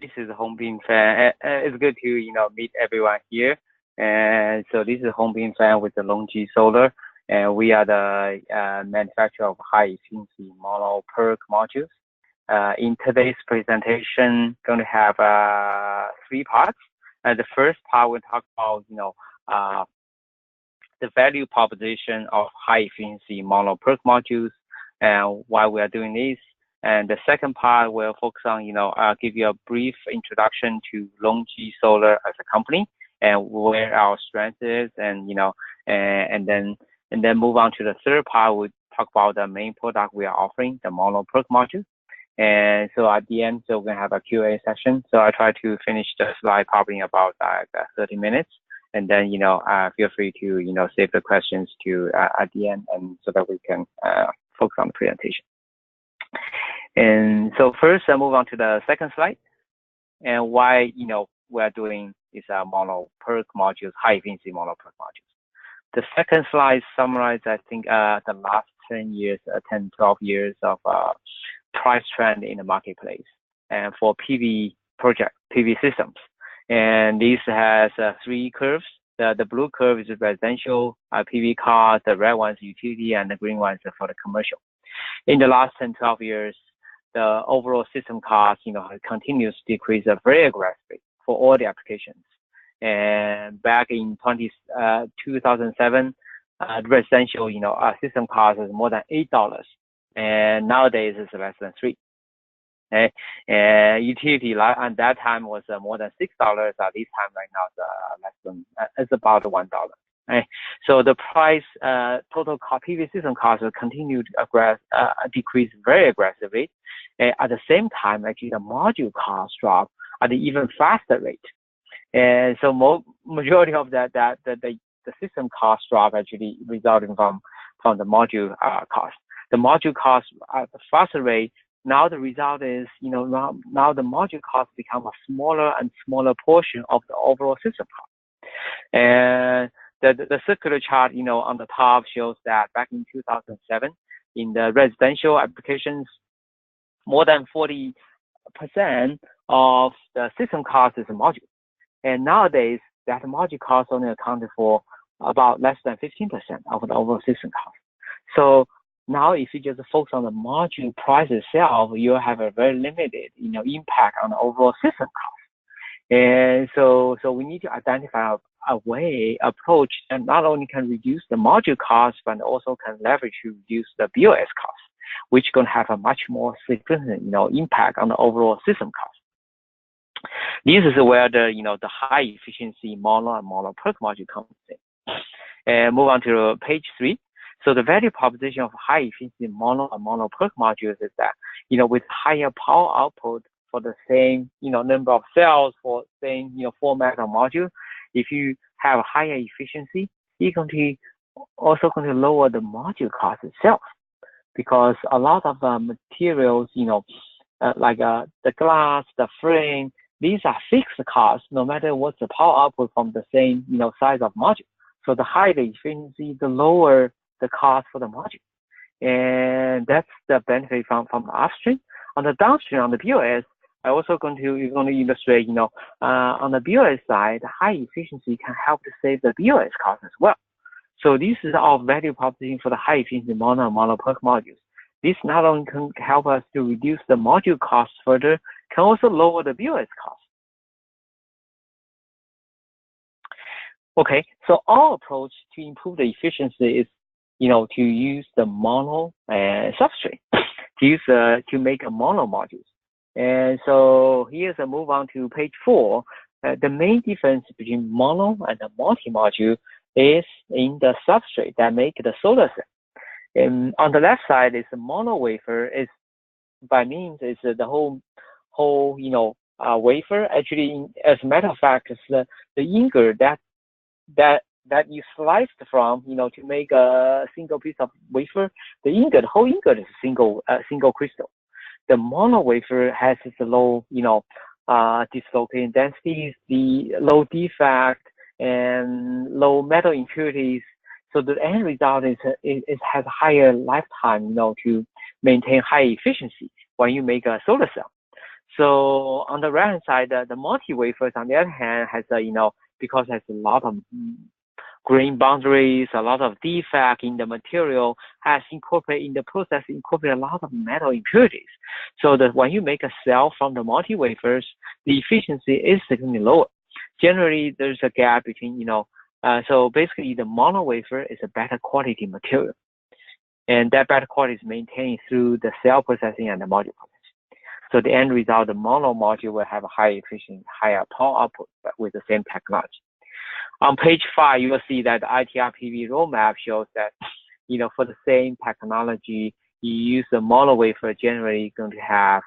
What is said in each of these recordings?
This is Hongbin Fan. It's good to meet everyone here. And so this is Hongbin Fan with the LONGi Solar, and we are the manufacturer of high efficiency mono PERC modules. In today's presentation, going to have 3 parts. The first part we'll talk about the value proposition of high efficiency mono PERC modules and why we are doing this. And the second part will focus on, give you a brief introduction to LONGi Solar as a company and where our strength is, and and then move on to the third part. We talk about the main product we are offering, the mono PERC module. And so at the end, so we're gonna have a Q&A session. So I try to finish the slide probably in about 30 minutes, and then feel free to save the questions to at the end, and so that we can focus on the presentation. And so first, I move on to the second slide, and why we are doing this mono PERC modules, high efficiency mono PERC modules. The second slide summarizes, I think, the last 10 years, 10, 12 years of price trend in the marketplace, and for PV systems. And this has 3 curves. The blue curve is residential PV cars, the red one is utility, and the green one is for the commercial. In the last 10, 12 years, the overall system cost, continues to decrease very aggressively for all the applications. And back in 2007, residential, system cost is more than $8, and nowadays it's less than $3. Okay, and utility at that time was more than $6. At this time, right now, it's about $1. Okay, so the price total PV system cost will continue to decrease very aggressively. At the same time, actually, the module cost drop at an even faster rate. And so majority of the system cost drop actually resulting from the module cost. The module cost at a faster rate. Now the result is, now the module cost become a smaller and smaller portion of the overall system cost. And the circular chart, on the top shows that back in 2007, in the residential applications, more than 40% of the system cost is a module. And nowadays, that module cost only accounted for about less than 15% of the overall system cost. So now, if you just focus on the module price itself, you have a very limited, impact on the overall system cost. And so we need to identify a approach that not only can reduce the module cost, but also can leverage to reduce the BOS cost, which is going to have a much more significant, impact on the overall system cost. This is where the high efficiency mono and mono PERC module comes in. And move on to page 3. So the value proposition of high efficiency mono and mono PERC modules is that, with higher power output for the same, number of cells for same, format of module, if you have higher efficiency, you're also going to lower the module cost itself, because a lot of materials, like the glass, the frame, these are fixed costs, no matter what's the power output from the same, size of module. So the higher the efficiency, the lower the cost for the module. And that's the benefit from the upstream. On the downstream, on the BOS, I also going to illustrate, on the BOS side, high efficiency can help to save the BOS cost as well. So this is our value proposition for the high efficiency mono and mono PERC modules. This not only can help us to reduce the module cost further, can also lower the BOS cost. Okay, so our approach to improve the efficiency is, to use the mono substrate, to make a mono modules. And so here's a move on to page 4. The main difference between mono and the multi-module is in the substrate that make the solar cell. And on the left side is the mono wafer. Is by means is the whole wafer. Actually, as a matter of fact, it's the ingot that you sliced from, to make a single piece of wafer. The whole ingot is a single crystal. The mono wafer has its low, dislocating densities, the low defect, and low metal impurities. So the end result is it has a higher lifetime, to maintain high efficiency when you make a solar cell. So on the right hand side, the multi-wafers on the other hand has because it has a lot of grain boundaries, a lot of defect in the material, has incorporated in the process, incorporate a lot of metal impurities. So that when you make a cell from the multi-wafers, the efficiency is significantly lower. Generally, there's a gap between, so basically the mono wafer is a better quality material. And that better quality is maintained through the cell processing and the module processing. So the end result, the mono module will have a higher efficiency, higher power output, but with the same technology. On page 5, you will see that the ITRPV roadmap shows that, for the same technology, you use the mono wafer, generally going to have,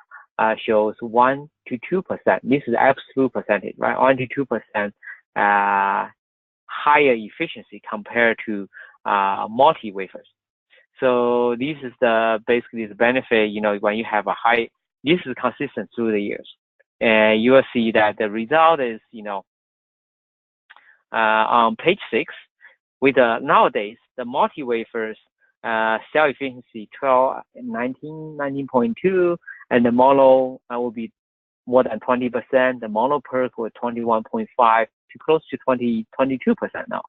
shows 1 to 2%. This is absolute percentage, right? 1 to 2% higher efficiency compared to multi-wafers. So this is basically the benefit, when you have a high, this is consistent through the years. And you will see that the result is, on page 6, with nowadays, the multi-wafers cell efficiency 19.2, and the mono will be more than 20%. The mono PERC with 21.5 to close to 22% now.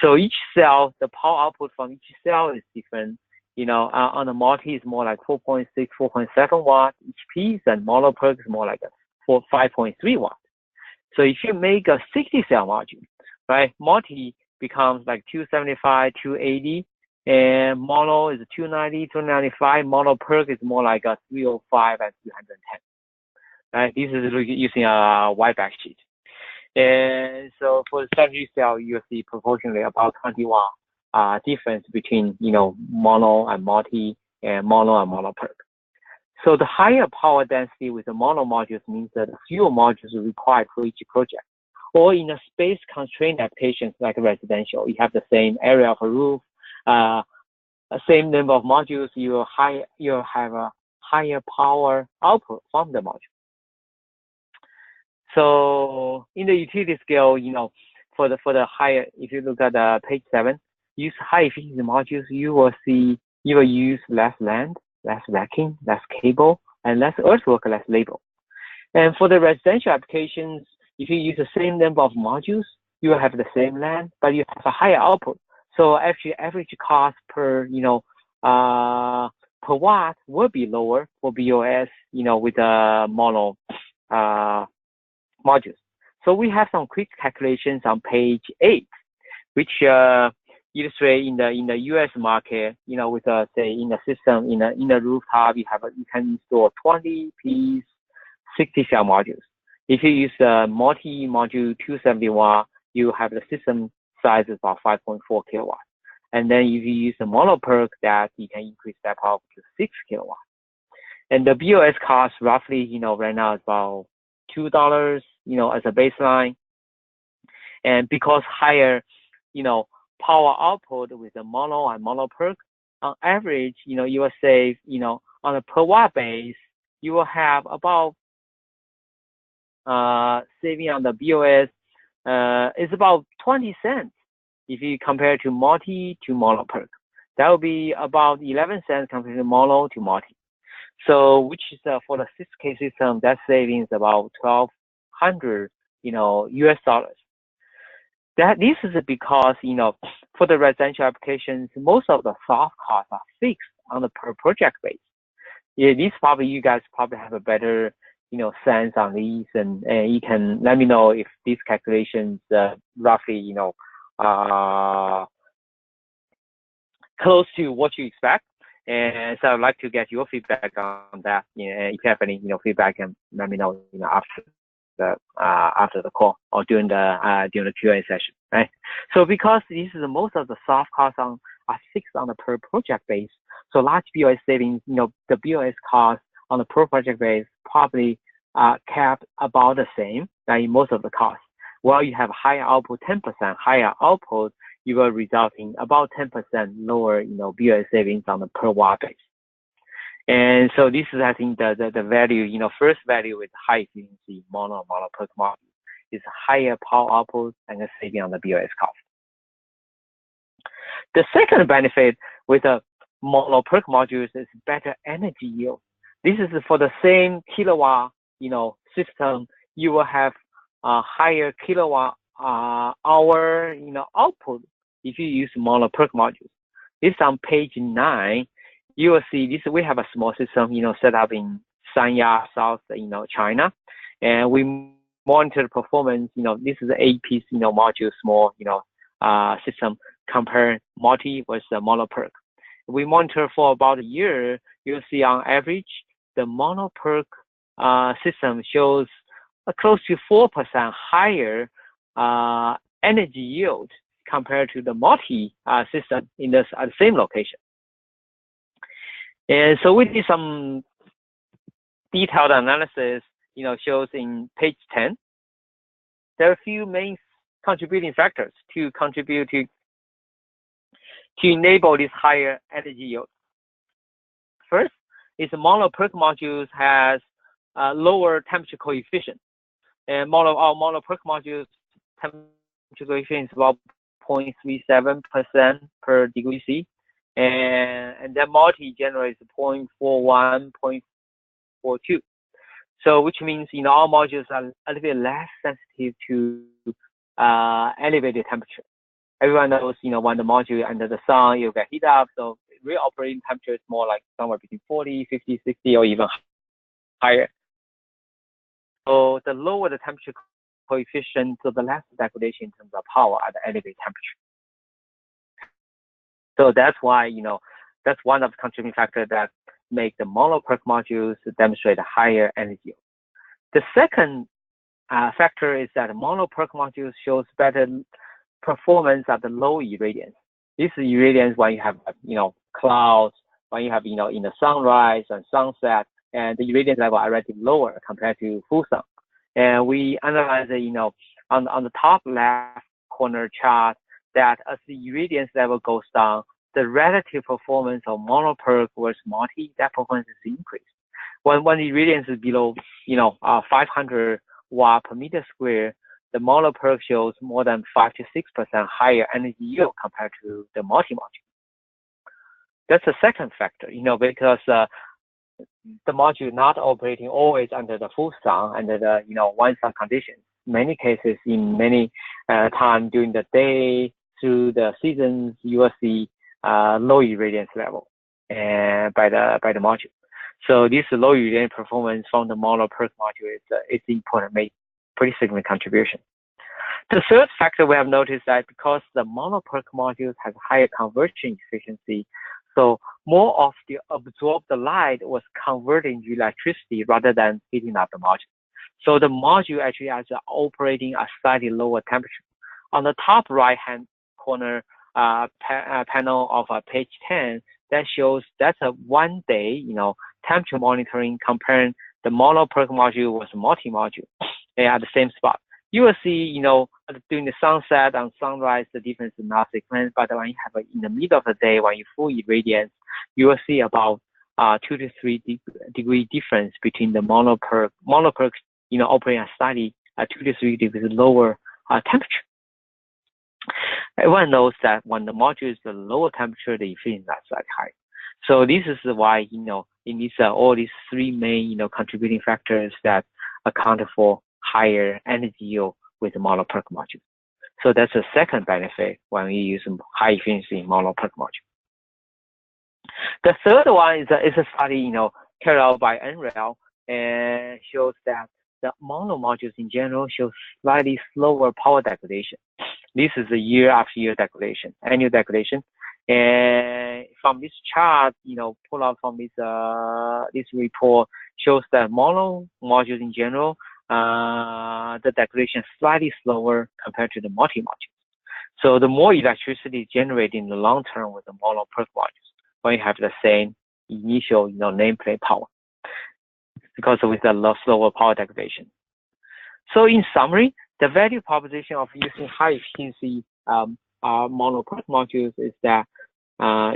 So each cell, the power output from each cell is different. On the multi is more like 4.6, 4.7 watts each piece, and mono PERC is more like 5.3 watts. So if you make a 60 cell module, right, multi becomes like 275, 280, and mono is 290, 295. Mono PERC is more like a 305 and 310. Right, this is using a white backsheet. And so for the 70 cell, you'll see proportionally about 20 watt difference between, mono and multi, and mono PERC. So the higher power density with the mono modules means that fewer modules are required for each project. Or in a space constrained applications like residential, you have the same area of a roof, same number of modules, you'll have a higher power output from the module. So in the utility scale, for the higher, if you look at page 7, use high efficiency modules, you will use less land, less racking, less cable, and less earthwork, less label. And for the residential applications, if you use the same number of modules, you will have the same land, but you have a higher output. So actually, average cost per watt will be lower for BOS, with the mono modules. So we have some quick calculations on page 8, which illustrate in the U.S. market, with say in the system in the rooftop, you can install 20 piece 60 cell modules. If you use a multi-module 270 watt, you have the system size is about 5.4 kilowatts. And then if you use the mono PERC, that you can increase that power to 6 kilowatts. And the BOS cost roughly, right now is about $2, as a baseline. And because higher, power output with the mono and mono PERC, on average, you will save, on a per watt base, you will have about saving on the BOS is about 20 cents if you compare to multi to mono PERC. That will be about 11 cents compared to mono to multi. So which is for the 6K system, that savings about $1,200, US dollars. This is because, for the residential applications, most of the soft costs are fixed on the per project base. Yeah, you guys probably have a better, sense on these, and you can let me know if these calculations roughly, close to what you expect. And so I'd like to get your feedback on that. If you have any, feedback, and let me know, after the call or during the Q&A session, right? So because this is most of the soft costs are fixed on the per project base, so large BOS savings, the BOS cost on the per project base probably kept about the same, in most of the costs. While you have higher output, 10% higher output, you will result in about 10% lower, BOS savings on the per watt base. And so this is, I think, the value, first value with high efficiency mono PERC module is higher power output and a saving on the BOS cost. The second benefit with the mono PERC modules is better energy yield. This is for the same kilowatt system, you will have a higher kilowatt hour, output if you use mono PERC modules. This on page 9. You will see this. We have a small system, set up in Sanya, South, China, and we monitor the performance. This is the 8-piece, module, small, system. Compare multi with mono PERC. We monitor for about a year. You'll see on average, the mono PERC system shows a close to 4% higher energy yield compared to the multi system in the same location. And so we did some detailed analysis, shows in page 10. There are a few main contributing factors to contribute to enable this higher energy yield. First is the mono PERC modules has lower temperature coefficient. And our mono PERC modules temperature coefficient is about 0.37% per degree C. And then multi generates 0.41, 0.42. So which means, our modules are a little bit less sensitive to elevated temperature. Everyone knows, when the module under the sun, you get heat up. So real operating temperature is more like somewhere between 40, 50, 60, or even higher. So the lower the temperature coefficient, so the less degradation in terms of power at the elevated temperature. So that's why, that's one of the contributing factors that make the mono PERC modules demonstrate a higher energy yield. The second factor is that mono PERC modules shows better performance at the low irradiance. This is irradiance when you have, clouds, when you have, in the sunrise and sunset, and the irradiance level are already lower compared to full sun. And we analyze it, on the top left corner chart, that as the irradiance level goes down, the relative performance of mono PERC versus multi, that performance is increased. When the irradiance is below, 500 watt per meter square, the mono PERC shows more than 5 to 6% higher energy yield compared to the multi module. That's the second factor, because the module not operating always under the full sun, under the one sun conditions. Many cases, in many time during the day, through the seasons, you will see low irradiance level by the module. So this low irradiance performance from the mono PERC module is important, make pretty significant contribution. The third factor we have noticed that because the mono PERC modules has higher conversion efficiency, so more of the absorbed light was converted into electricity rather than heating up the module. So the module actually has operating a slightly lower temperature. On the top right-hand corner panel of page 10, that shows that's a one-day, temperature monitoring comparing the mono PERC module with multi module at the same spot. You will see, during the sunset and sunrise, the difference is not significant. But when you have in the middle of the day, when you full irradiance, you will see about 2 to 3 degree difference between the mono PERC, operating at slightly 2 to 3 degrees lower temperature. Everyone knows that when the module is the lower temperature, the efficiency is slightly higher. So this is why, in these all these three main, contributing factors that account for higher energy yield with the mono PERC module. So that's the second benefit when we use high efficiency mono PERC module. The third one is a study, carried out by NREL and shows that the mono modules in general show slightly slower power degradation. This is a year after year degradation, annual degradation. And from this chart, pull out from this report shows that mono modules in general, the degradation is slightly slower compared to the multi modules. So the more electricity generated in the long term with the mono PERC modules, when you have the same initial, nameplate power, because with the slower power degradation. So in summary, the value proposition of using high efficiency mono PERC modules is that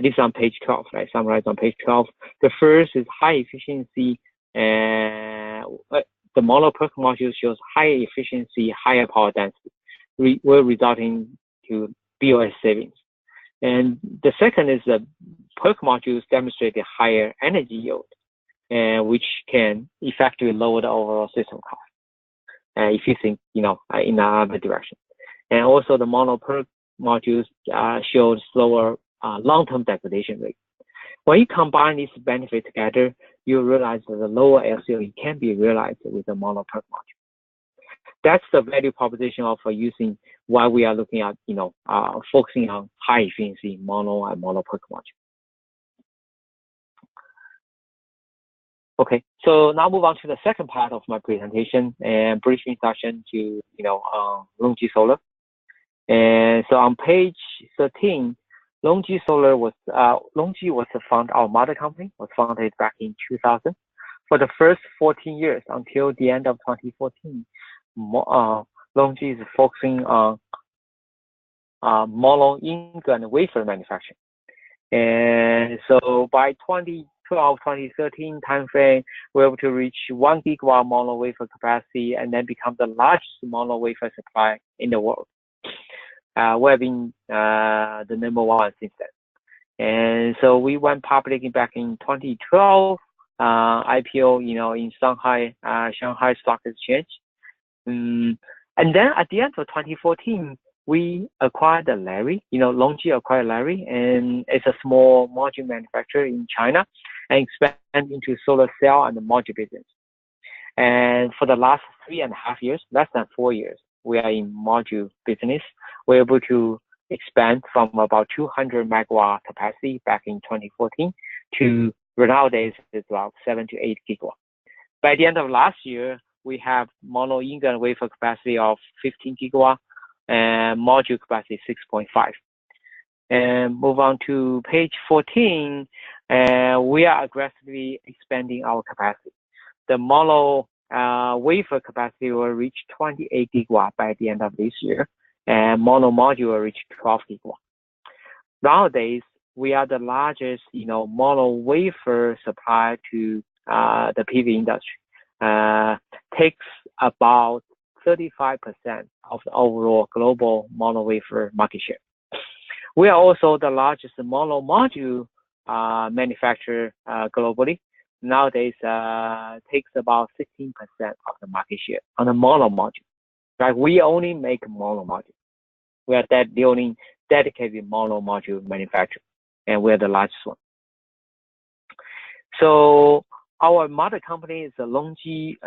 this is on page 12, right? Summarized on page 12. The first is high efficiency, the mono PERC module shows higher efficiency, higher power density, resulting to BOS savings. And the second is the PERC modules demonstrate a higher energy yield. and which can effectively lower the overall system cost. If you think, in another direction. And also the mono PERC modules showed slower long-term degradation rate. When you combine these benefits together, you realize that the lower LCOE can be realized with the mono PERC module. That's the value proposition of using why we are looking at, focusing on high efficiency mono and mono PERC module. Okay, so now move on to the second part of my presentation and brief introduction to, LONGi Solar. And so on page 13, LONGi Solar was, our mother company was founded back in 2000. For the first 14 years until the end of 2014, LONGi is focusing on mono ingot wafer manufacturing. And so by 2013 timeframe, we're able to reach 1 gigawatt mono wafer capacity and then become the largest mono wafer supply in the world. We've been the #1 since then. And so we went public back in 2012, IPO, in Shanghai Stock Exchange. And then at the end of 2014, we acquired Larry, LONGi acquired Larry, and it's a small module manufacturer in China, and expand into solar cell and the module business. And for the last 3.5 years, less than 4 years, we are in module business. We're able to expand from about 200 megawatt capacity back in 2014 to nowadays it's about 7 to 8 gigawatts. By the end of last year, we have mono ingot wafer capacity of 15 gigawatt and module capacity 6.5. And move on to page 14. We are aggressively expanding our capacity. The mono wafer capacity will reach 28 gigawatt by the end of this year, and mono module will reach 12 gigawatt. Nowadays, we are the largest, mono wafer supplier to the PV industry. Takes about 35% of the overall global mono wafer market share. We are also the largest mono module manufacturer globally. Nowadays, takes about 16% of the market share on a mono module. Right? We only make mono module. We are the only dedicated mono module manufacturer, and we're the largest one. So our mother company is a LONGi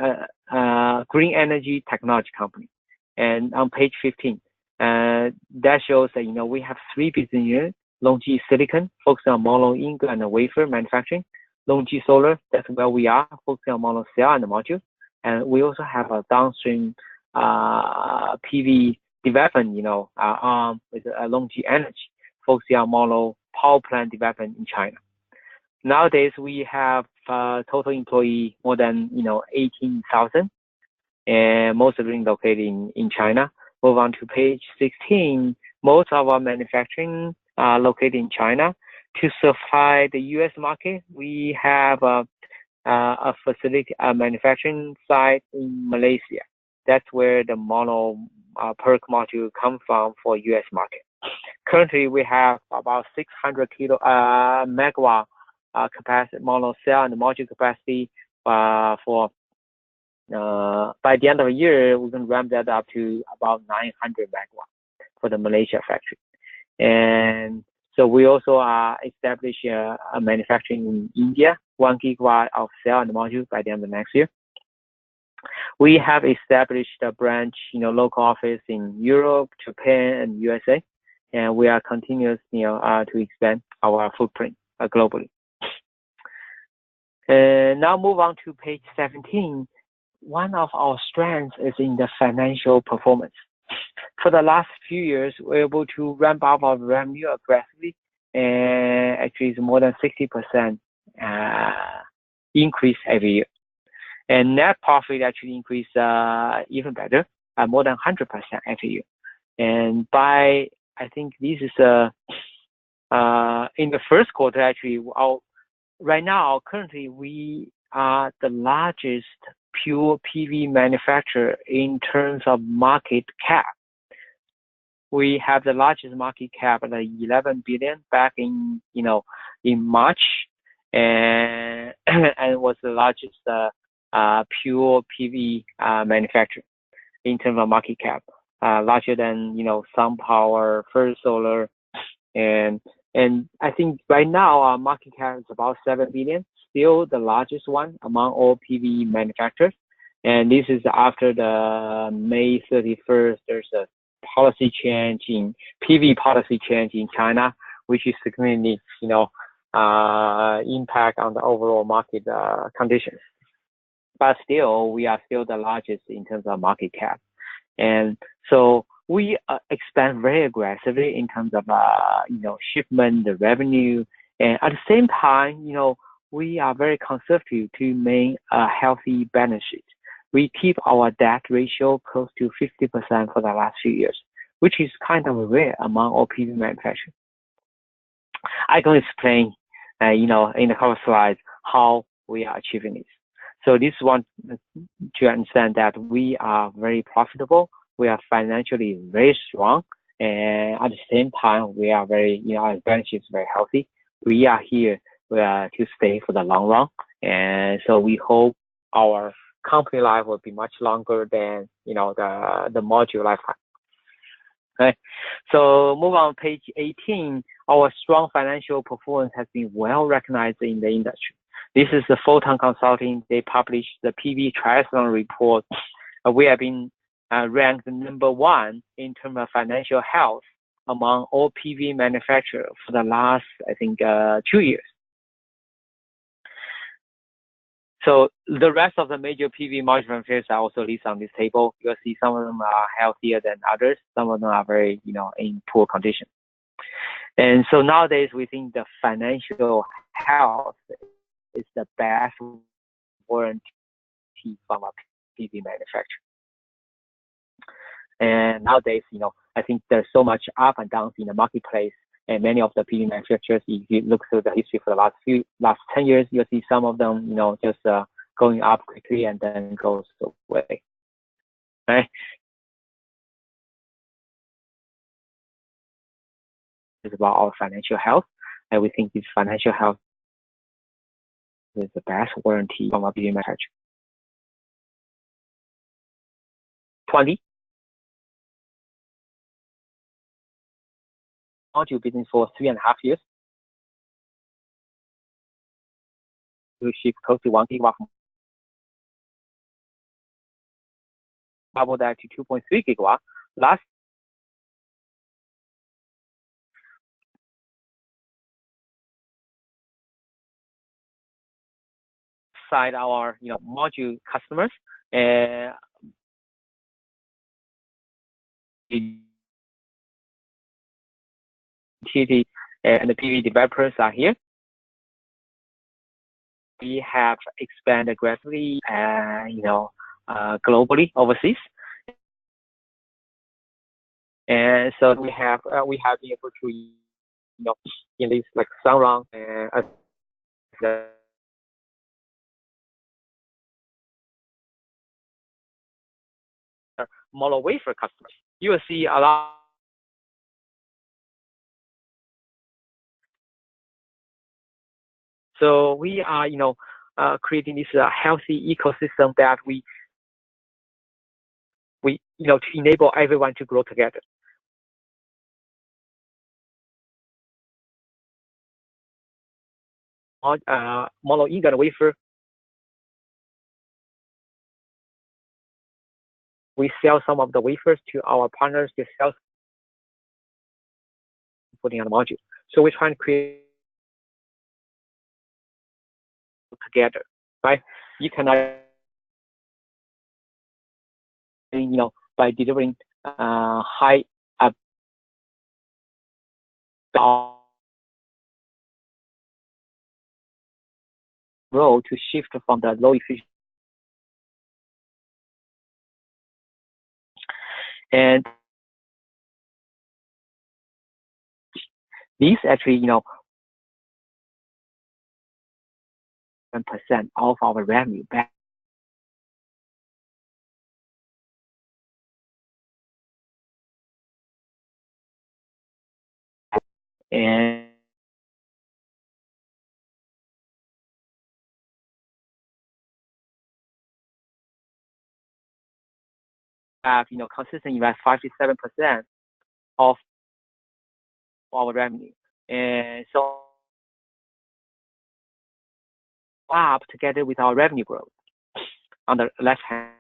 Green Energy Technology Company. And on page 15, that shows that, we have 3 business units. LONGi Silicon, focusing on mono ingot and wafer manufacturing. LONGi Solar, that's where we are, focusing on mono cell and module. And we also have a downstream PV development, with LONGi Energy, focusing on mono power plant development in China. Nowadays, we have total employee more than 18,000, and most of them located in China. Move on to page 16. Most of our manufacturing located in China. To supply the U.S. market, we have a facility, a manufacturing site in Malaysia. That's where the mono PERC module comes from for U.S. market. Currently, we have about 600 megawatt capacity mono cell and module capacity for by the end of the year, we can ramp that up to about 900 megawatt for the Malaysia factory. And so we also establish a manufacturing in India, 1 gigawatt of cell and module by the end of next year. We have established a branch, local office in Europe, Japan, and USA, and we are continuous, to expand our footprint globally. And now move on to page 17. One of our strengths is in the financial performance. For the last few years, we're able to ramp up our revenue aggressively, and actually it's more than 60% increase every year. And net profit actually increased even better, more than 100% every year. And I think this is in the first quarter, actually, right now, currently, we are the largest pure PV manufacturer in terms of market cap. We have the largest market cap at 11 billion back in, in March. and and was the largest pure PV manufacturer in terms of market cap, larger than SunPower, First Solar, and I think right now our market cap is about 7 billion, still the largest one among all PV manufacturers. And this is after the May 31st. There's a policy change in PV policy change in China, which is significantly impact on the overall market conditions. But still, we are still the largest in terms of market cap. And so we expand very aggressively in terms of shipment, the revenue, and at the same time, we are very conservative to maintain a healthy balance sheet. We keep our debt ratio close to 50% for the last few years, which is kind of rare among all PV manufacturers. I can explain, in a couple of slides how we are achieving this. So this one to understand that we are very profitable, we are financially very strong, and at the same time we are very, our balance sheet is very healthy. We are here to stay for the long run, and so we hope our company life will be much longer than the module lifetime. Okay, so move on page 18. Our strong financial performance has been well recognized in the industry. This is the Photon Consulting. They published the PV Triathlon report. We have been ranked #1 in terms of financial health among all PV manufacturers for the last, I think, 2 years. So the rest of the major PV module manufacturers are also listed on this table. You'll see some of them are healthier than others. Some of them are very, in poor condition. And so nowadays, we think the financial health is the best warranty from a PV manufacturer. And nowadays, I think there's so much up and downs in the marketplace. And many of the PV manufacturers, if you look through the history for the last 10 years, you'll see some of them, just going up quickly and then goes away. Right? It's about our financial health, and we think this financial health is the best warranty from a PV manufacturer. 20. Module business for 3.5 years. We ship close to 1 gigawatt. Double that to 2.3 gigawatt. Last side, our module customers and utility and the PV developers are here. We have expanded aggressively, globally overseas, and so we have been able to, in this like Sunrun and mono wafer customers. You will see a lot. So we are, creating this healthy ecosystem that we to enable everyone to grow together. Mono ingot wafer. We sell some of the wafers to our partners to sell, putting on the module. So we're trying to create together, right? You cannot, by delivering high role to shift from the low efficiency. And these actually, 10% of our revenue back. And have, consistent invest 5 to 7% of our revenue. And so up together with our revenue growth on the left hand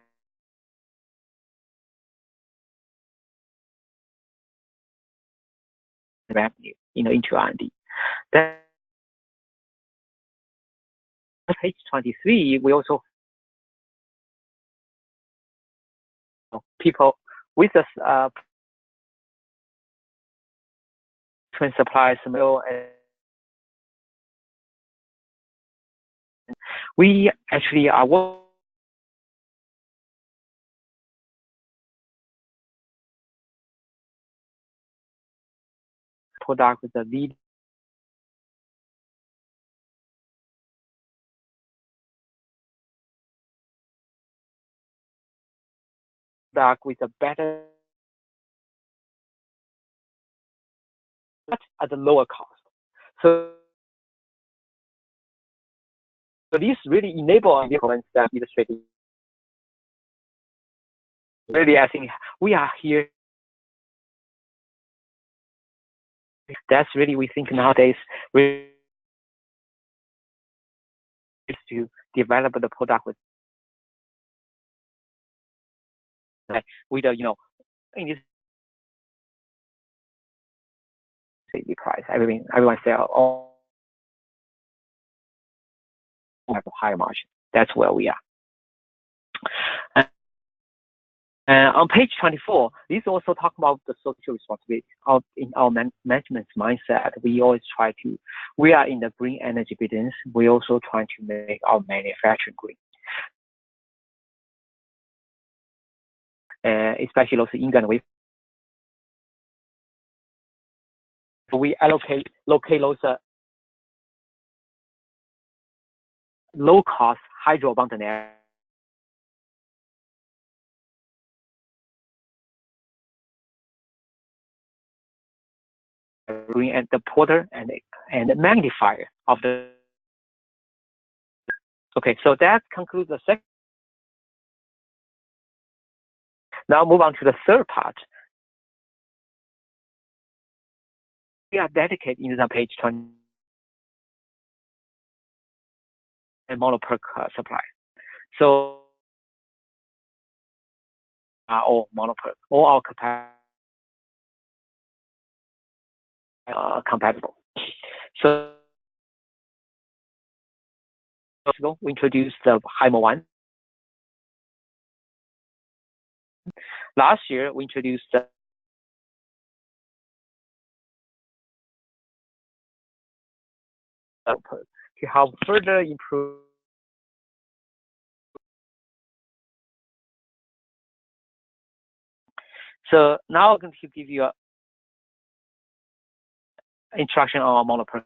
revenue, into R&D. Then page 23, we also people with us twin suppliers, and we actually are working product with the lead product with a better at a lower cost. So this really enable our influence that illustrating. Really, I think we are here. That's really, we think nowadays we to develop the product with the, in this price. Everyone sell all have a higher margin. That's where we are. And on page 24, this also talk about the social responsibility in our management's mindset. We always we are in the green energy business. We also trying to make our manufacturing green. Especially also ingot and wafer. We locate those low cost hydro abundant area. And the porter and the magnifier of the. Okay, so that concludes the second. Now move on to the third part. We are dedicated in the page 20 and mono PERC supply. So all mono PERC, all our capacity compatible. So we introduced the HIMO 1. Last year we introduced the to help further improve. So now I'm going to give you an introduction on our mono PERC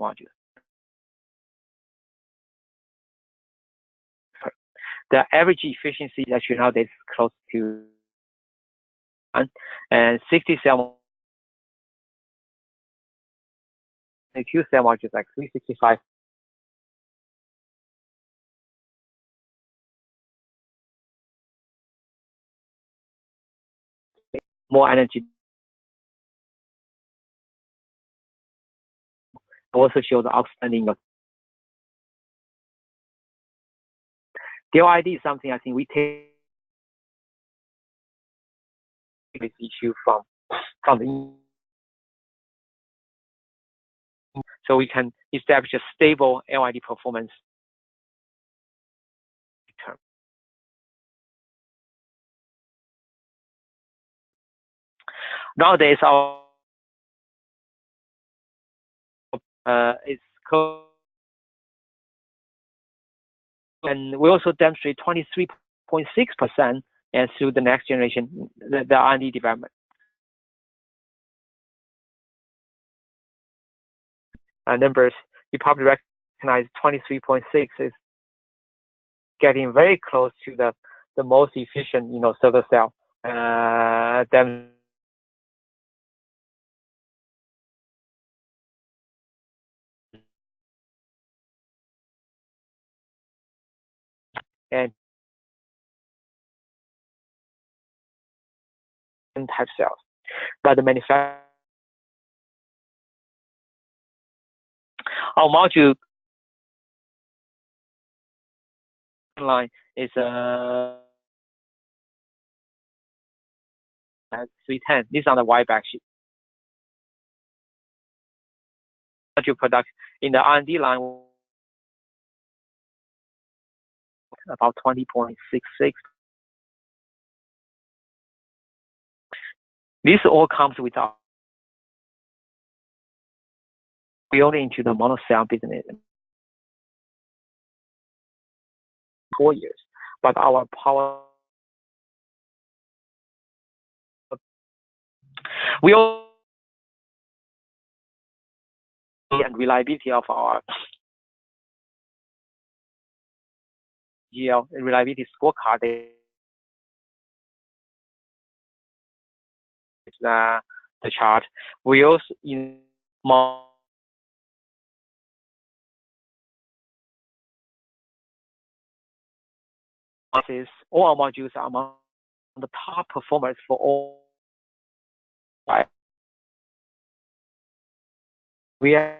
module. The average efficiency is actually nowadays close to 1, and 67. The Q cell module is like 365. More energy. Also shows the outstanding. DLID is something I think we take this issue from the. So we can establish a stable LID performance term. Nowadays, our is close, and we also demonstrate 23.6% and through the next generation, the R&D development. Numbers, you probably recognize 23.6 is getting very close to the most efficient, server cell. Then and type cells. But the manufacturer, our module line is 310. This is on the Y back sheet. Module product in the R&D line about 20.66. This all comes without we only into the monocell business 4 years, but our power we also and reliability of our GL reliability scorecard is the chart. We also in more all our modules are among the top performers for all. Right. We have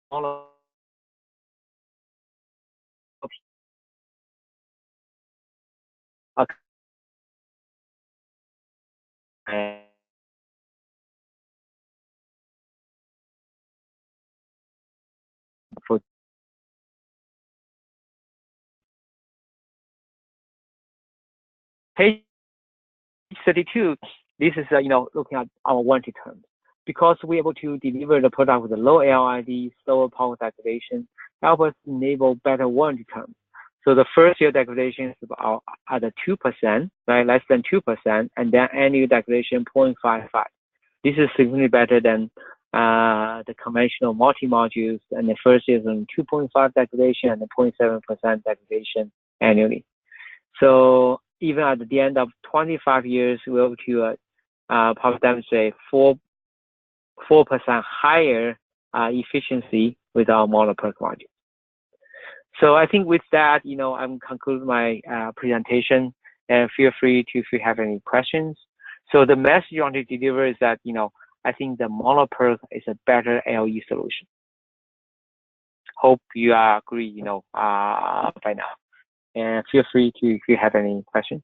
all of for page 32, this is looking at our warranty terms. Because we're able to deliver the product with a low LID, slower power degradation, help us enable better warranty terms. So the first year degradation is about at 2%, right, less than 2%, and then annual degradation 0.55. This is significantly better than the conventional multi-modules, and the first year is on 2.5 degradation and 0.7% degradation annually. So even at the end of 25 years, we're able to probably demonstrate 4% higher efficiency with our mono PERC module. So I think with that, I'm concluding my presentation, and feel free to if you have any questions. So the message you want to deliver is that, I think the mono PERC is a better LE solution. Hope you agree, by now. And feel free to if you have any questions.